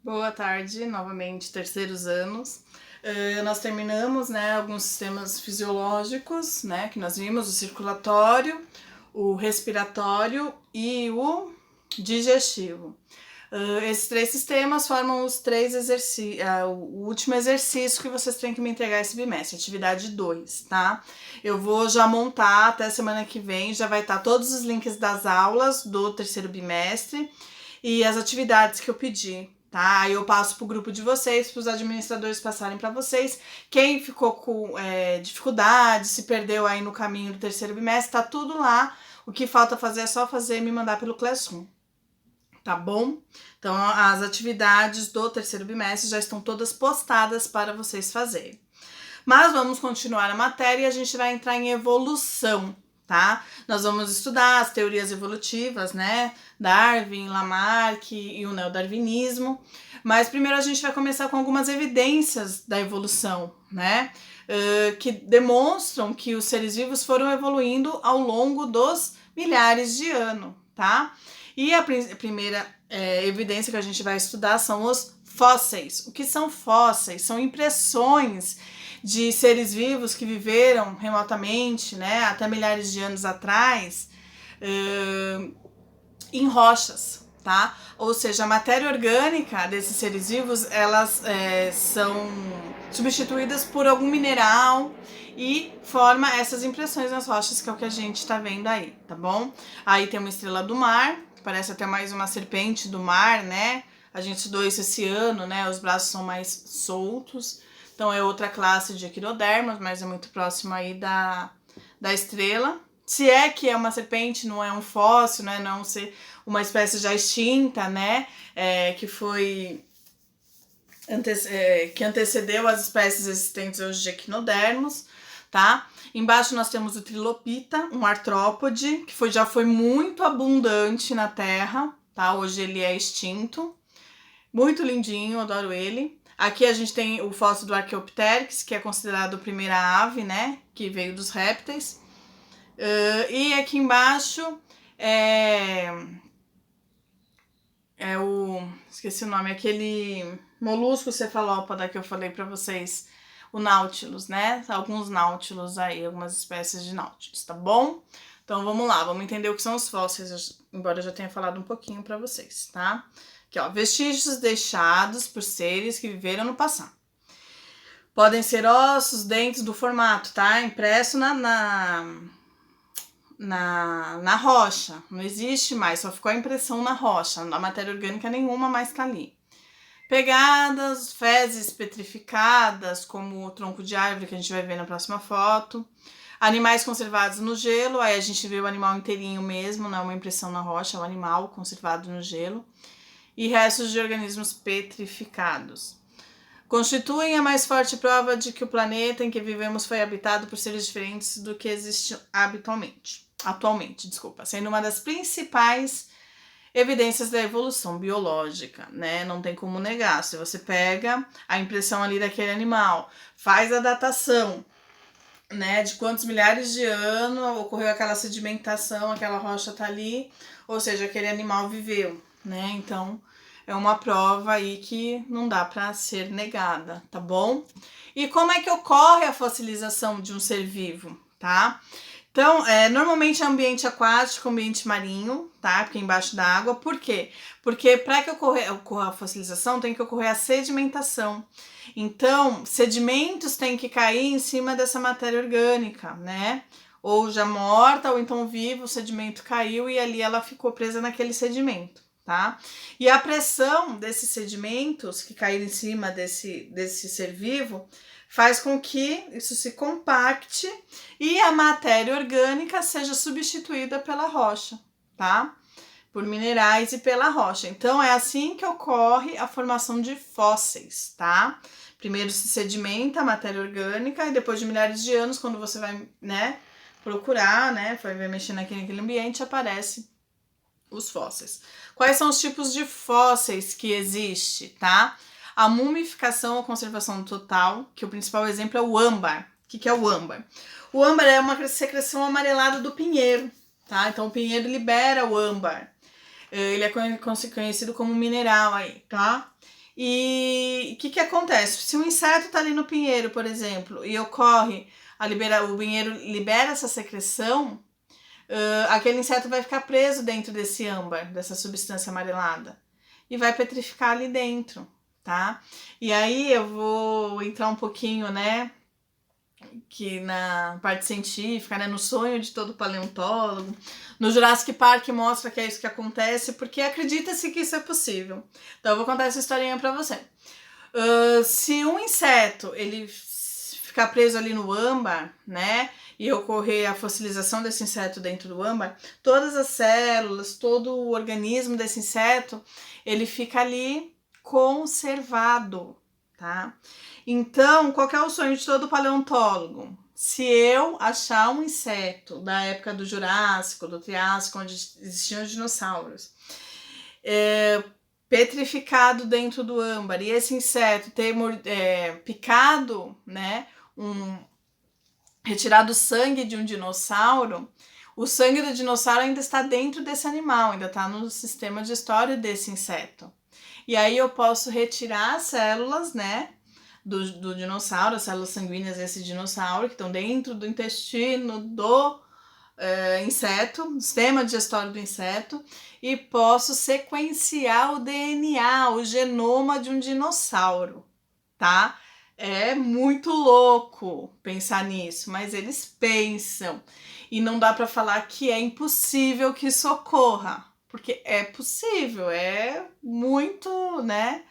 Boa tarde, novamente, terceiros anos. Nós terminamos, alguns sistemas fisiológicos, que nós vimos, o circulatório, o respiratório e o digestivo. Esses três sistemas formam os três exercícios, o último exercício que vocês têm que me entregar esse bimestre, atividade 2, tá? Eu vou já montar até semana que vem, já vai estar todos os links das aulas do terceiro bimestre e as atividades que eu pedi, tá? Aí eu passo pro grupo de vocês, para os administradores passarem para vocês. Quem ficou com dificuldade, se perdeu aí no caminho do terceiro bimestre, tá tudo lá. O que falta fazer é só fazer e me mandar pelo Classroom, tá bom? Então, as atividades do terceiro bimestre já estão todas postadas para vocês fazerem. Mas vamos continuar a matéria e a gente vai entrar em evolução, tá? Nós vamos estudar as teorias evolutivas, Darwin, Lamarck e o neodarwinismo. Mas primeiro a gente vai começar com algumas evidências da evolução, que demonstram que os seres vivos foram evoluindo ao longo dos milhares de anos, tá? E a primeira evidência que a gente vai estudar são os fósseis. O que são fósseis? São impressões de seres vivos que viveram remotamente, até milhares de anos atrás, em rochas, tá? Ou seja, a matéria orgânica desses seres vivos, elas são substituídas por algum mineral e forma essas impressões nas rochas, que é o que a gente tá vendo aí, tá bom? Aí tem uma estrela do mar, parece até mais uma serpente do mar, A gente estudou isso esse ano, Os braços são mais soltos. Então é outra classe de equinodermos, mas é muito próximo aí da estrela. Se é que é uma serpente, não é um fóssil, não ser uma espécie já extinta, que foi que antecedeu as espécies existentes hoje de equinodermos, tá? Embaixo nós temos o trilopita, um artrópode, que já foi muito abundante na Terra, tá? Hoje ele é extinto. Muito lindinho, adoro ele. Aqui a gente tem o fóssil do Archaeopteryx, que é considerado a primeira ave, que veio dos répteis. E aqui embaixo esqueci o nome, aquele molusco cefalópoda que eu falei para vocês, o Nautilus, Alguns Nautilus aí, algumas espécies de Nautilus, tá bom? Então vamos lá, vamos entender o que são os fósseis, embora eu já tenha falado um pouquinho para vocês, tá? Aqui, ó, vestígios deixados por seres que viveram no passado. Podem ser ossos, dentes do formato, tá? Impresso na rocha. Não existe mais, só ficou a impressão na rocha. A matéria orgânica nenhuma mais tá ali. Pegadas, fezes petrificadas, como o tronco de árvore que a gente vai ver na próxima foto. Animais conservados no gelo, aí a gente vê o animal inteirinho mesmo, não é uma impressão na rocha, é o animal conservado no gelo. E restos de organismos petrificados. Constituem a mais forte prova de que o planeta em que vivemos foi habitado por seres diferentes do que existe atualmente, sendo uma das principais evidências da evolução biológica, Não tem como negar. Se você pega a impressão ali daquele animal, faz a datação, de quantos milhares de anos ocorreu aquela sedimentação, aquela rocha tá ali, ou seja, aquele animal viveu, Então, é uma prova aí que não dá para ser negada, tá bom? E como é que ocorre a fossilização de um ser vivo, tá? Então, normalmente é ambiente aquático, ambiente marinho, tá? Porque é embaixo da água. Por quê? Porque para que ocorra a fossilização, tem que ocorrer a sedimentação. Então, sedimentos têm que cair em cima dessa matéria orgânica, Ou já morta, ou então viva, o sedimento caiu e ali ela ficou presa naquele sedimento, tá? E a pressão desses sedimentos que caíram em cima desse ser vivo faz com que isso se compacte e a matéria orgânica seja substituída pela rocha, tá? Por minerais e pela rocha. Então, é assim que ocorre a formação de fósseis, tá? Primeiro se sedimenta a matéria orgânica e depois de milhares de anos, quando você vai, procurar, vai mexer naquele ambiente, aparece os fósseis. Quais são os tipos de fósseis que existe, tá? A mumificação ou conservação total, que o principal exemplo é o âmbar. O que é o âmbar? O âmbar é uma secreção amarelada do pinheiro, tá? Então o pinheiro libera o âmbar. Ele é conhecido como mineral aí, tá? E o que acontece? Se um inseto tá ali no pinheiro, por exemplo, e ocorre o pinheiro libera essa secreção, aquele inseto vai ficar preso dentro desse âmbar, dessa substância amarelada, e vai petrificar ali dentro, tá? E aí eu vou entrar um pouquinho, né, que na parte científica, né, no sonho de todo paleontólogo. No Jurassic Park mostra que é isso que acontece, porque acredita-se que isso é possível. Então eu vou contar essa historinha para você. Se um inseto ele ficar preso ali no âmbar, né, e ocorrer a fossilização desse inseto dentro do âmbar, todas as células, todo o organismo desse inseto, ele fica ali conservado, tá? Então, qual que é o sonho de todo paleontólogo? Se eu achar um inseto da época do Jurássico, do Triássico, onde existiam os dinossauros, petrificado dentro do âmbar, e esse inseto ter picado, né, retirado o sangue de um dinossauro, o sangue do dinossauro ainda está dentro desse animal, ainda está no sistema digestório desse inseto. E aí eu posso retirar as células, né, do dinossauro, as células sanguíneas desse dinossauro, que estão dentro do intestino do inseto, sistema digestório do inseto, e posso sequenciar o DNA, o genoma de um dinossauro, tá? É muito louco pensar nisso, mas eles pensam. E não dá para falar que é impossível que isso ocorra, porque é possível, é muito, né?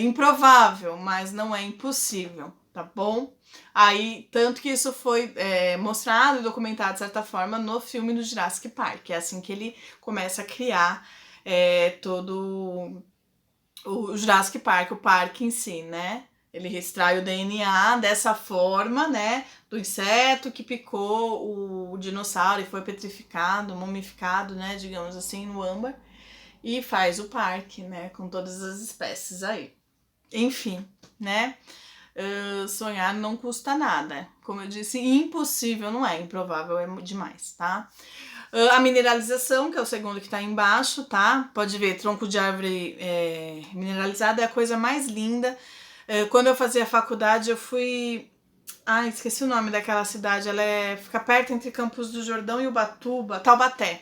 Improvável, mas não é impossível, tá bom? Aí, tanto que isso foi mostrado e documentado de certa forma no filme do Jurassic Park, é assim que ele começa a criar todo o Jurassic Park, o parque em si, né? Ele extrai o DNA dessa forma, né? Do inseto que picou o dinossauro e foi petrificado, mumificado, né? Digamos assim, no âmbar. E faz o parque, né? Com todas as espécies aí. Enfim, né? Sonhar não custa nada. Como eu disse, impossível não é, improvável é demais, tá? A mineralização, que é o segundo que tá aí embaixo, tá? Pode ver, tronco de árvore mineralizado é a coisa mais linda. Quando eu fazia faculdade, eu fui... Ai, esqueci o nome daquela cidade. Ela fica perto entre Campos do Jordão e Ubatuba, Taubaté.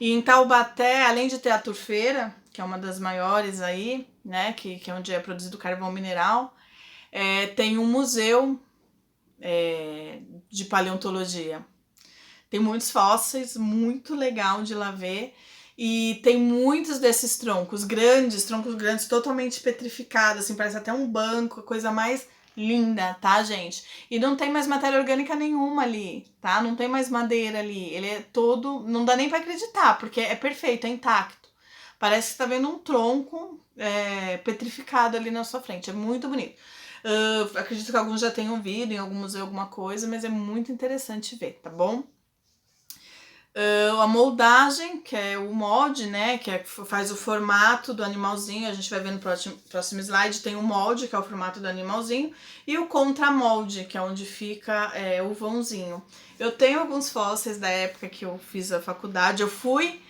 E em Taubaté, além de ter a Turfeira, que é uma das maiores aí, né, que é onde é produzido carvão mineral, tem um museu de paleontologia. Tem muitos fósseis, muito legal de lá ver. E tem muitos desses troncos grandes, totalmente petrificados, assim, parece até um banco, a coisa mais linda, tá, gente? E não tem mais matéria orgânica nenhuma ali, tá? Não tem mais madeira ali. Ele é todo... Não dá nem pra acreditar, porque é perfeito, é intacto. Parece que tá vendo um tronco petrificado ali na sua frente. É muito bonito. Acredito que alguns já tenham visto em algum museu, alguma coisa, mas é muito interessante ver, tá bom? A moldagem, que é o molde, né, que faz o formato do animalzinho, a gente vai ver no próximo slide, tem o molde, que é o formato do animalzinho, e o contramolde, que é onde fica o vãozinho. Eu tenho alguns fósseis da época que eu fiz a faculdade, eu fui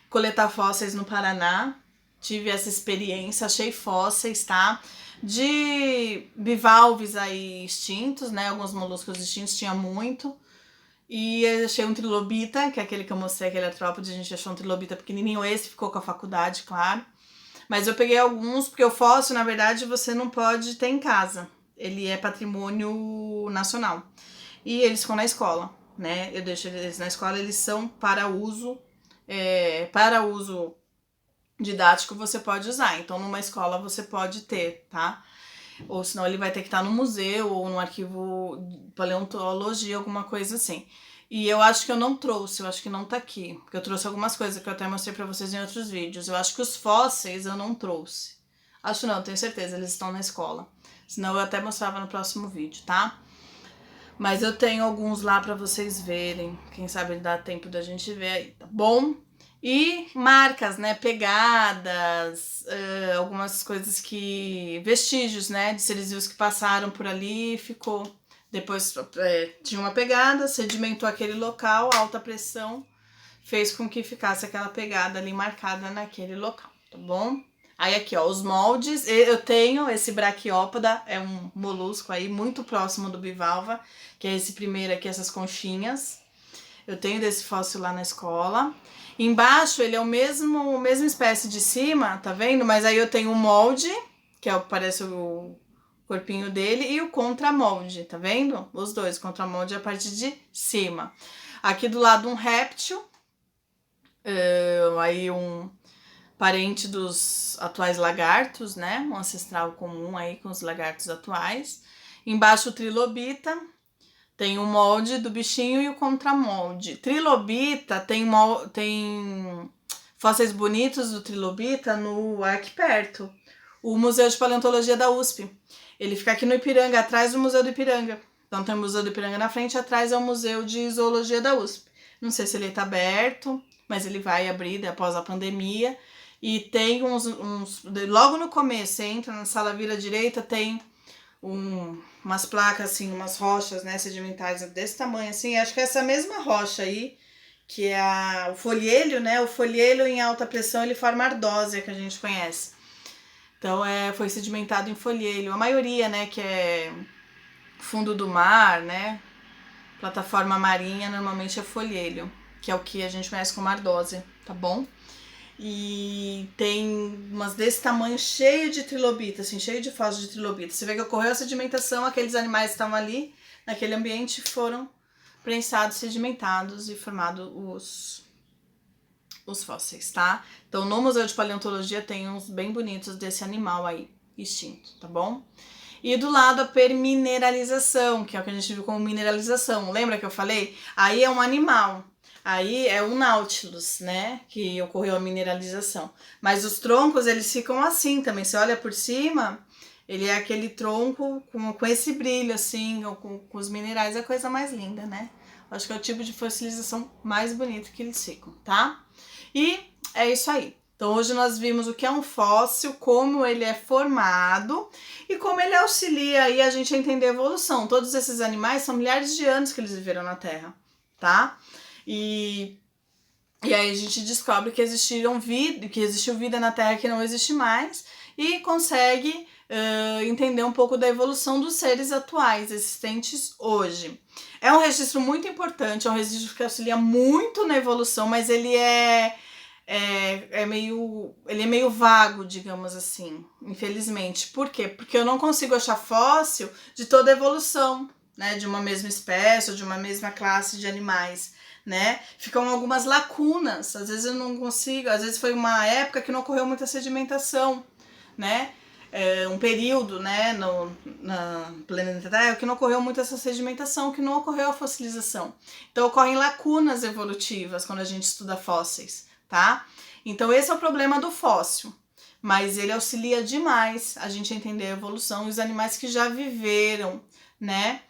coletar fósseis no Paraná, tive essa experiência, achei fósseis, tá? De bivalves aí extintos, né, alguns moluscos extintos, tinha muito. E eu achei um trilobita, que é aquele que eu mostrei, aquele artrópode, a gente achou um trilobita pequenininho, esse ficou com a faculdade, claro. Mas eu peguei alguns, porque o fóssil, na verdade, você não pode ter em casa. Ele é patrimônio nacional. E eles ficam na escola, né? Eu deixo eles na escola, eles são para uso didático, você pode usar. Então, numa escola você pode ter, tá? Ou senão ele vai ter que estar no museu ou no arquivo de paleontologia, alguma coisa assim. E eu acho que eu não trouxe, eu acho que não tá aqui. Porque eu trouxe algumas coisas que eu até mostrei pra vocês em outros vídeos. Eu acho que os fósseis eu não trouxe. Acho não, tenho certeza, eles estão na escola. Senão eu até mostrava no próximo vídeo, tá? Mas eu tenho alguns lá pra vocês verem. Quem sabe dá tempo da gente ver aí, tá bom? E marcas, né, pegadas, algumas coisas vestígios, né, de seres vivos que passaram por ali e ficou. Depois tinha uma pegada, sedimentou aquele local, alta pressão, fez com que ficasse aquela pegada ali marcada naquele local, tá bom? Aí aqui, ó, os moldes, eu tenho esse Braquiópoda, é um molusco aí muito próximo do bivalva, que é esse primeiro aqui, essas conchinhas. Eu tenho desse fóssil lá na escola. Embaixo ele é mesma espécie de cima, tá vendo? Mas aí eu tenho o molde, que parece o corpinho dele, e o contramolde, tá vendo? Os dois, o contramolde é a parte de cima. Aqui do lado um réptil, aí um parente dos atuais lagartos, né? Um ancestral comum aí com os lagartos atuais. Embaixo o trilobita, tem o molde do bichinho e o contramolde. Trilobita tem fósseis bonitos do trilobita aqui perto. O Museu de Paleontologia da USP. Ele fica aqui no Ipiranga, atrás do Museu do Ipiranga. Então tem o Museu do Ipiranga na frente, atrás é o Museu de Zoologia da USP. Não sei se ele está aberto, mas ele vai abrir após a pandemia. E tem logo no começo, você entra na sala, vira à direita, tem umas placas assim, umas rochas, né, sedimentares desse tamanho assim. Acho que é essa mesma rocha aí, que é o folhêlio, né? O folhêlio em alta pressão, ele forma a ardósia, que a gente conhece. Então foi sedimentado em folhêlio. A maioria, né, que é fundo do mar, né? Plataforma marinha, normalmente é folhêlio, que é o que a gente conhece como ardósia, tá bom? E tem umas desse tamanho, cheio de trilobita, assim, cheio de fósseis de trilobita. Você vê que ocorreu a sedimentação, aqueles animais que estavam ali, naquele ambiente, foram prensados, sedimentados e formados os fósseis, tá? Então, no Museu de Paleontologia tem uns bem bonitos desse animal aí, extinto, tá bom? E do lado a permineralização, que é o que a gente viu como mineralização. Lembra que eu falei? Aí é um animal. Aí é um Nautilus, né, que ocorreu a mineralização. Mas os troncos, eles ficam assim também. Você olha por cima, ele é aquele tronco com esse brilho, assim, com os minerais. É a coisa mais linda, né? Acho que é o tipo de fossilização mais bonito que eles ficam, tá? E é isso aí. Então hoje nós vimos o que é um fóssil, como ele é formado e como ele auxilia aí a gente a entender a evolução. Todos esses animais são milhares de anos que eles viveram na Terra, tá? E aí a gente descobre que existiu vida na Terra que não existe mais e consegue entender um pouco da evolução dos seres atuais, existentes hoje. É um registro muito importante, é um registro que auxilia muito na evolução, mas ele é meio vago, digamos assim, infelizmente. Por quê? Porque eu não consigo achar fóssil de toda a evolução, né, de uma mesma espécie ou de uma mesma classe de animais, né? Ficam algumas lacunas, às vezes eu não consigo, às vezes foi uma época que não ocorreu muita sedimentação, né? Um período, né, na planeta Terra que não ocorreu muito essa sedimentação, que não ocorreu a fossilização. Então ocorrem lacunas evolutivas quando a gente estuda fósseis, tá? Então esse é o problema do fóssil, mas ele auxilia demais a gente a entender a evolução e os animais que já viveram, né?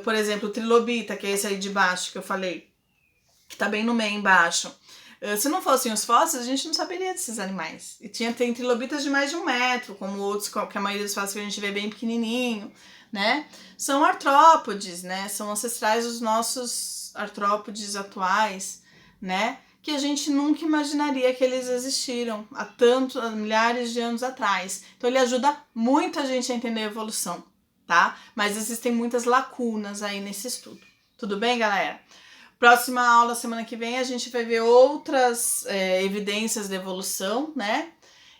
Por exemplo, o trilobita, que é esse aí de baixo que eu falei, que tá bem no meio embaixo. Se não fossem os fósseis, a gente não saberia desses animais. E tem trilobitas de mais de 1 metro, como outros, que a maioria dos fósseis que a gente vê bem pequenininho, né? São artrópodes, né? São ancestrais dos nossos artrópodes atuais, né? Que a gente nunca imaginaria que eles existiram há milhares de anos atrás. Então ele ajuda muito a gente a entender a evolução, tá? Mas existem muitas lacunas aí nesse estudo. Tudo bem, galera? Próxima aula, semana que vem, a gente vai ver outras evidências da evolução, né?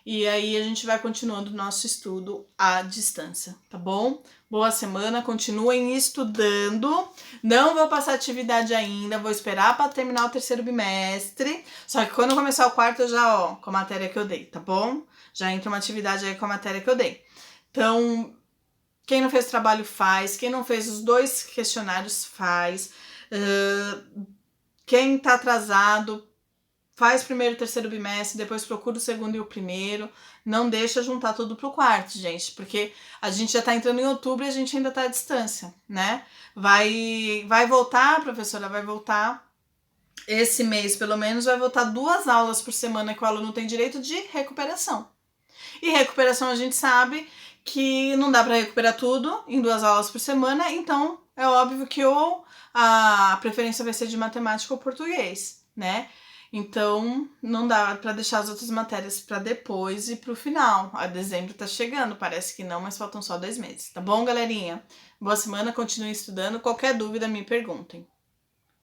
E aí a gente vai continuando o nosso estudo à distância, tá bom? Boa semana, continuem estudando. Não vou passar atividade ainda, vou esperar para terminar o 3º bimestre. Só que quando começar o 4º, eu já, com a matéria que eu dei, tá bom? Já entra uma atividade aí com a matéria que eu dei. Então, quem não fez o trabalho faz, quem não fez os 2 questionários faz. Quem tá atrasado, faz primeiro o 3º bimestre, depois procura o 2º e o 1º. Não deixa juntar tudo pro 4º, gente, porque a gente já tá entrando em outubro e a gente ainda tá à distância, né? Vai voltar, a professora vai voltar esse mês, pelo menos, vai voltar 2 aulas por semana que o aluno tem direito de recuperação. E recuperação a gente sabe que não dá para recuperar tudo em 2 aulas por semana, então é óbvio que ou a preferência vai ser de matemática ou português, né? Então, não dá para deixar as outras matérias para depois e para o final. A dezembro tá chegando, parece que não, mas faltam só 2 meses. Tá bom, galerinha? Boa semana, continue estudando. Qualquer dúvida, me perguntem.